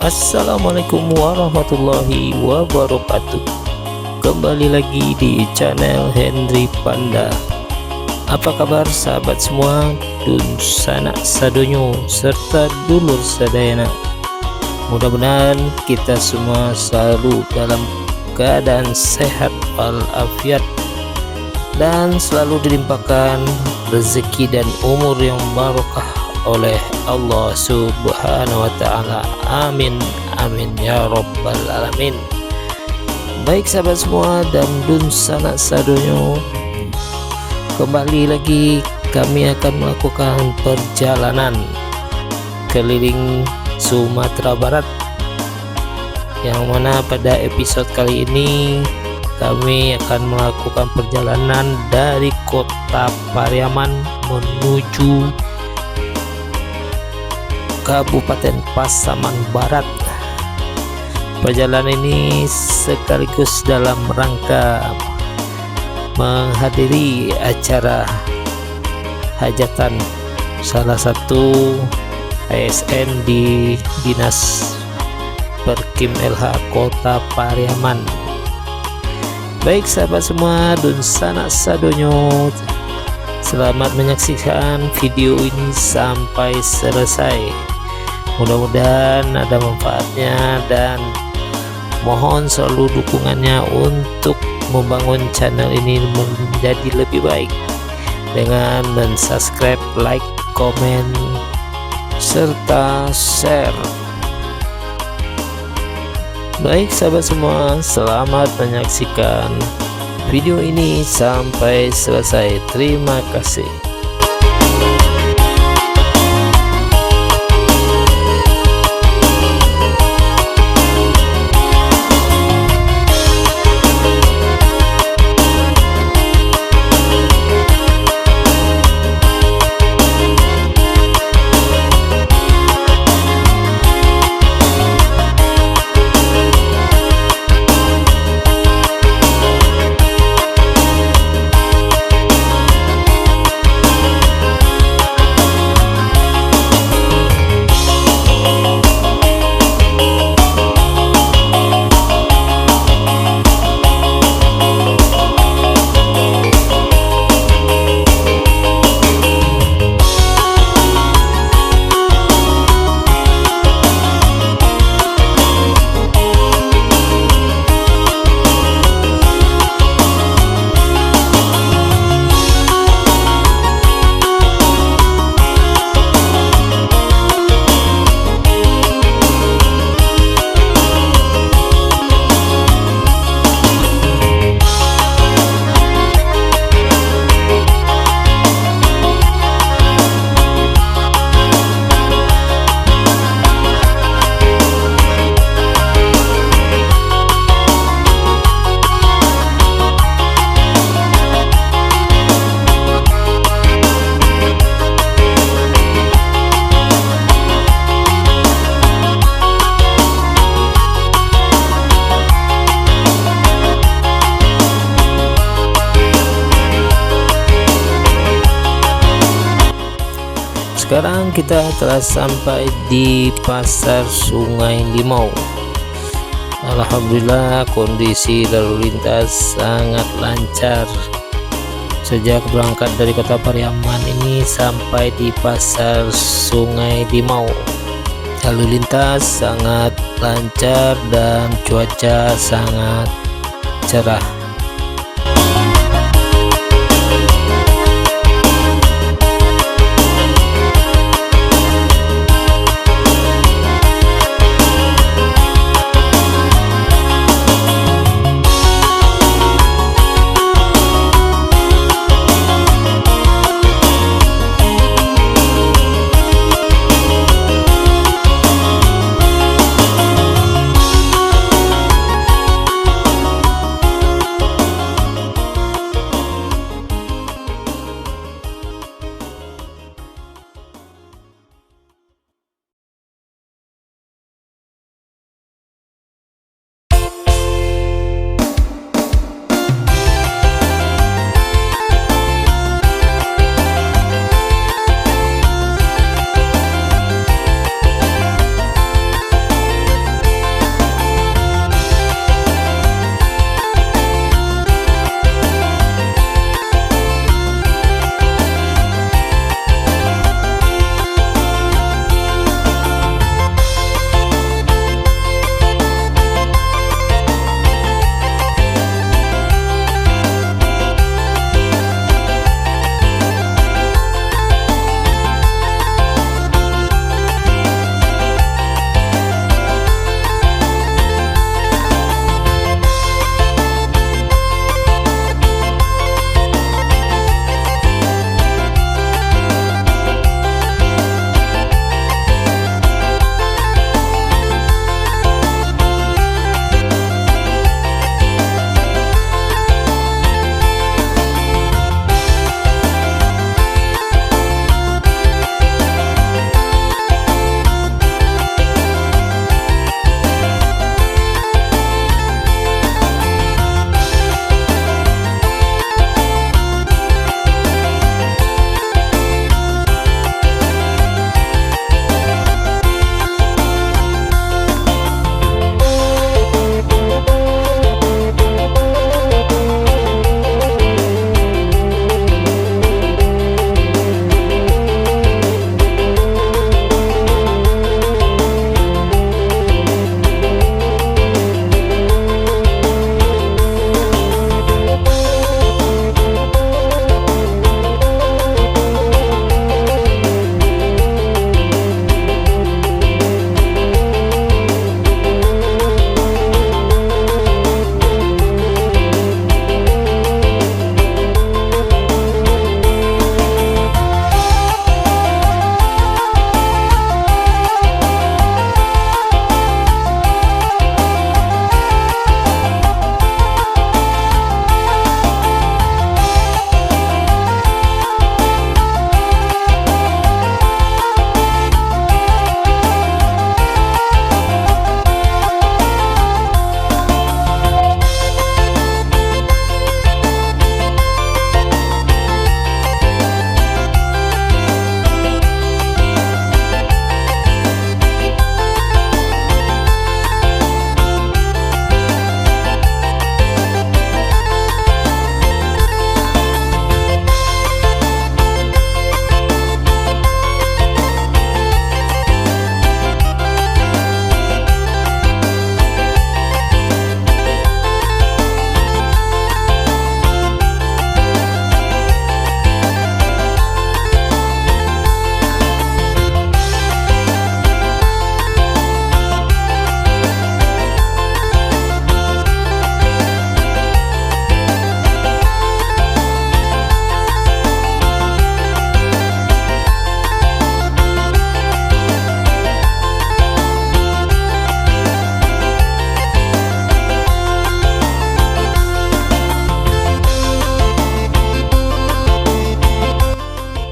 Assalamualaikum warahmatullahi wabarakatuh. Kembali lagi di channel Henry Panda. Apa kabar sahabat semua, dun sanak sadonyo serta dulur sadayana. Mudah-mudahan kita semua selalu dalam keadaan sehat walafiat dan selalu dilimpahkan rezeki dan umur yang barokah oleh Allah Subhanahu wa ta'ala. Amin amin ya rabbal alamin. Baik sahabat semua dan dun sanak sadonyo, kembali lagi kami akan melakukan perjalanan keliling Sumatera Barat, yang mana pada episode kali ini kami akan melakukan perjalanan dari kota Pariaman menuju Kabupaten Pasaman Barat. Perjalanan ini sekaligus dalam rangka menghadiri acara hajatan salah satu ASN di Dinas Perkim LH Kota Pariaman. Baik sahabat semua, dun sanak sadonyo, selamat menyaksikan video ini sampai selesai. Mudah-mudahan ada manfaatnya dan mohon selalu dukungannya untuk membangun channel ini menjadi lebih baik dengan mensubscribe, like, komen, serta share. Baik sahabat semua, selamat menyaksikan video ini sampai selesai. Terima kasih. Sekarang kita telah sampai di Pasar Sungai Limau. Alhamdulillah kondisi lalu lintas sangat lancar. Sejak berangkat dari kota Pariaman ini sampai di Pasar Sungai Limau, lalu lintas sangat lancar dan cuaca sangat cerah.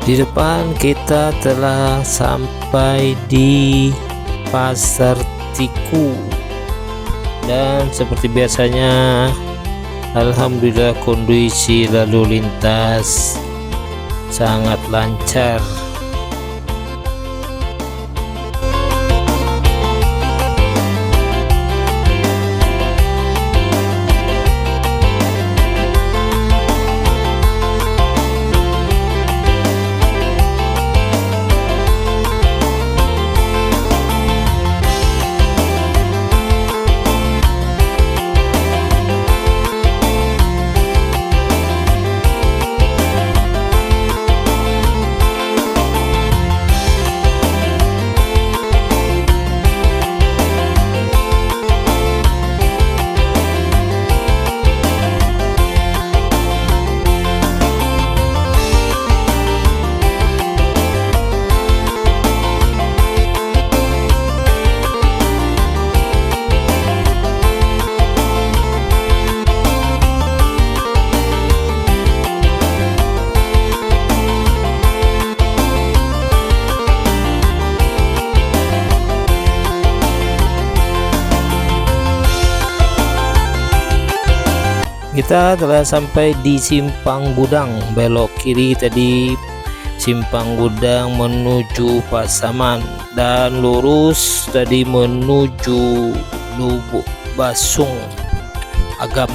Di depan kita telah sampai di Pasar Tiku, dan seperti biasanya alhamdulillah kondisi lalu lintas sangat lancar. Kita telah sampai di Simpang Gudang, belok kiri tadi Simpang Gudang menuju Pasaman, dan lurus tadi menuju Lubuk Basung Agam.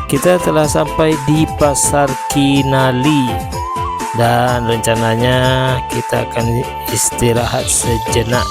Kita telah sampai di Pasar Kinali dan rencananya kita akan istirahat sejenak.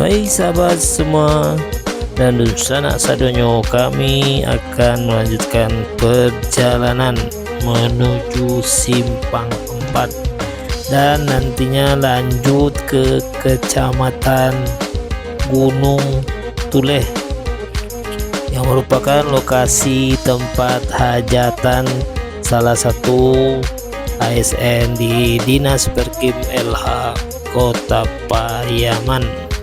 Baik sahabat semua, dan sanak sadonyo, kami akan melanjutkan perjalanan menuju Simpang 4 dan nantinya lanjut ke Kecamatan Gunung Tuleh yang merupakan lokasi tempat hajatan salah satu ASN di Dinas Perkim LH Kota Pariaman.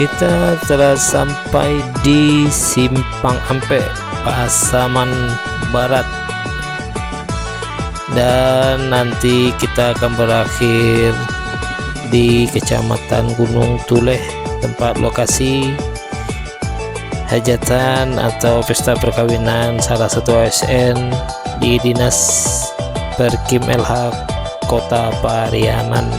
Kita telah sampai di Simpang Ampe, Pasaman Barat, dan nanti kita akan berakhir di Kecamatan Gunung Tuleh, tempat lokasi hajatan atau pesta perkawinan salah satu ASN di Dinas Perkim LH Kota Pariaman.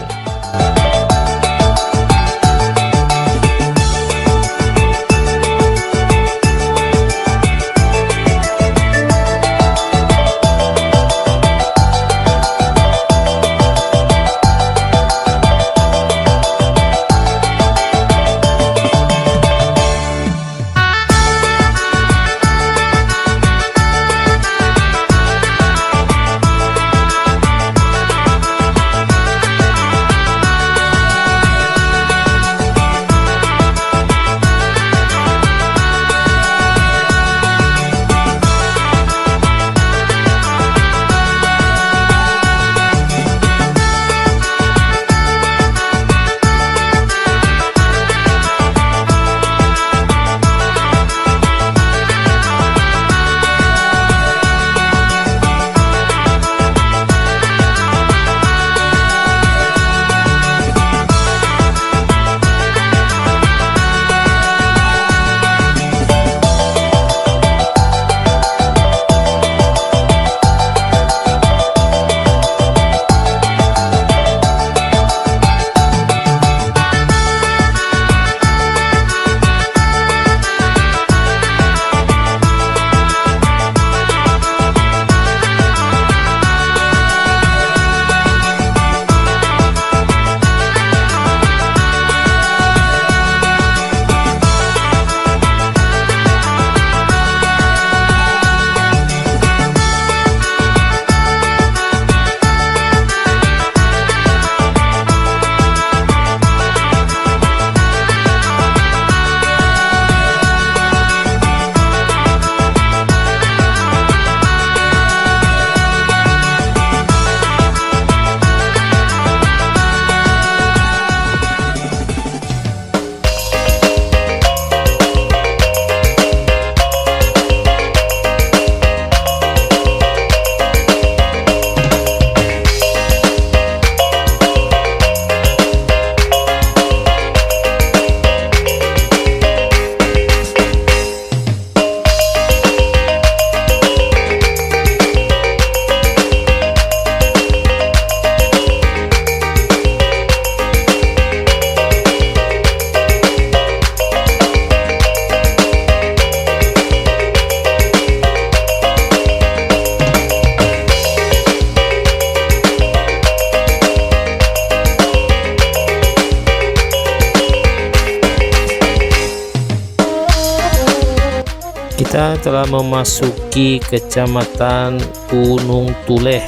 Kita telah memasuki Kecamatan Gunung Tuleh,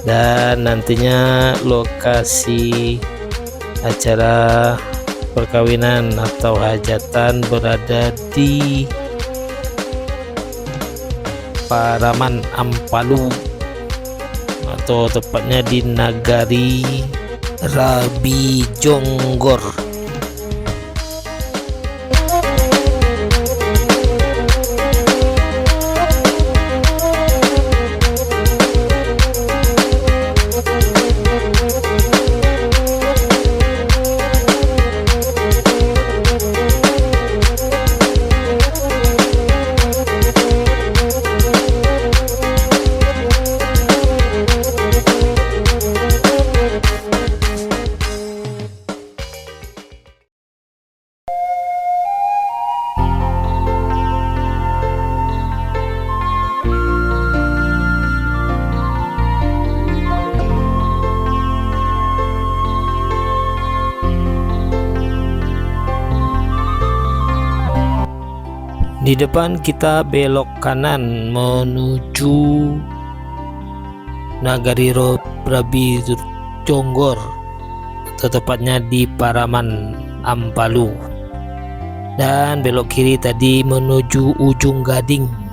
dan nantinya lokasi acara perkawinan atau hajatan berada di Paraman Ampalu, atau tepatnya di Nagari Rabi Jonggor. Di depan kita belok kanan menuju Nagari Rabi Jonggor, atau tepatnya di Paraman Ampalu, dan belok kiri tadi menuju Ujung Gading.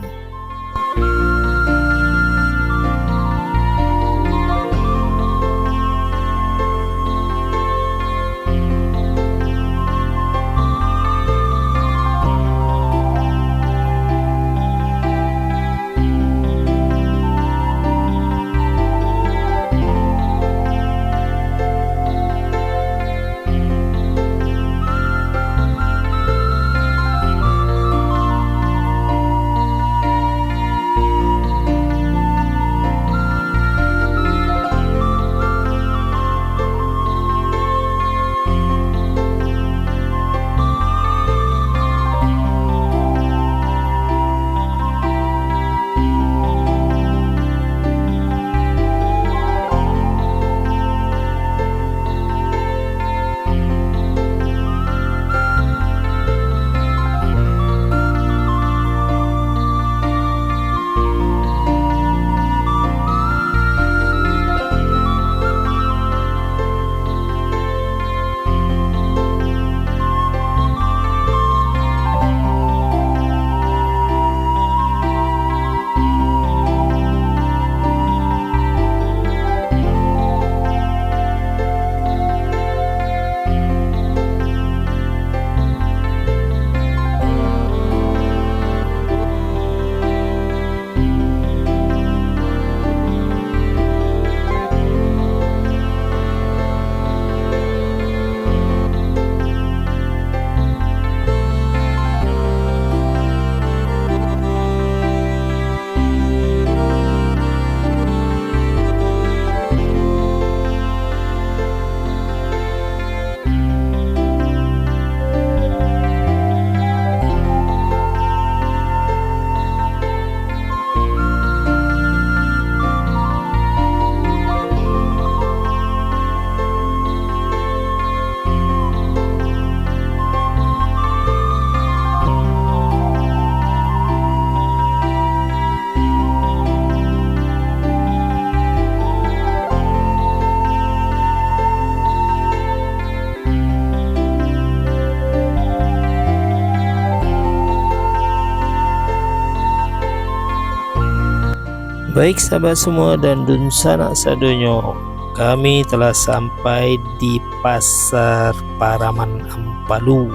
Baik sahabat semua dan dun sanak sadonyo, kami telah sampai di Pasar Paraman Ampalu,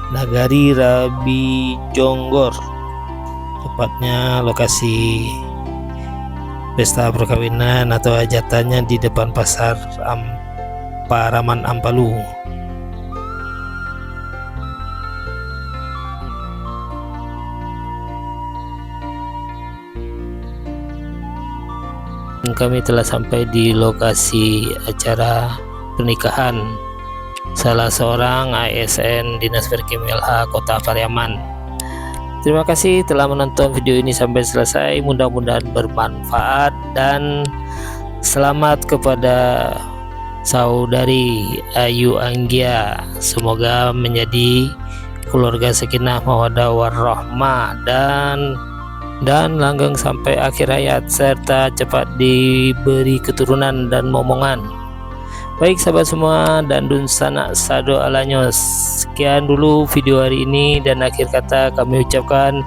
Nagari Rabi Jonggor, tepatnya lokasi pesta perkawinan atau hajatannya di depan Pasar Paraman Ampalu. Kami telah sampai di lokasi acara pernikahan salah seorang ASN Dinas Perkim LH Kota Pariaman. Terima kasih telah menonton video ini sampai selesai, mudah-mudahan bermanfaat, dan selamat kepada saudari Ayu Anggia, semoga menjadi keluarga sakinah mawaddah warahmah dan langgeng sampai akhir hayat, serta cepat diberi keturunan dan momongan. Baik sahabat semua dan dun sanak sado alanyo, sekian dulu video hari ini, dan akhir kata kami ucapkan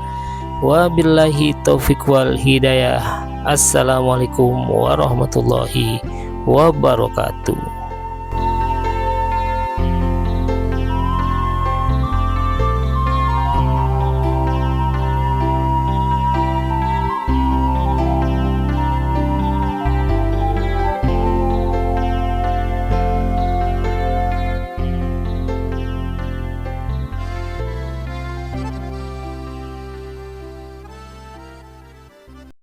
wabillahi taufiq wal hidayah. Assalamualaikum warahmatullahi wabarakatuh.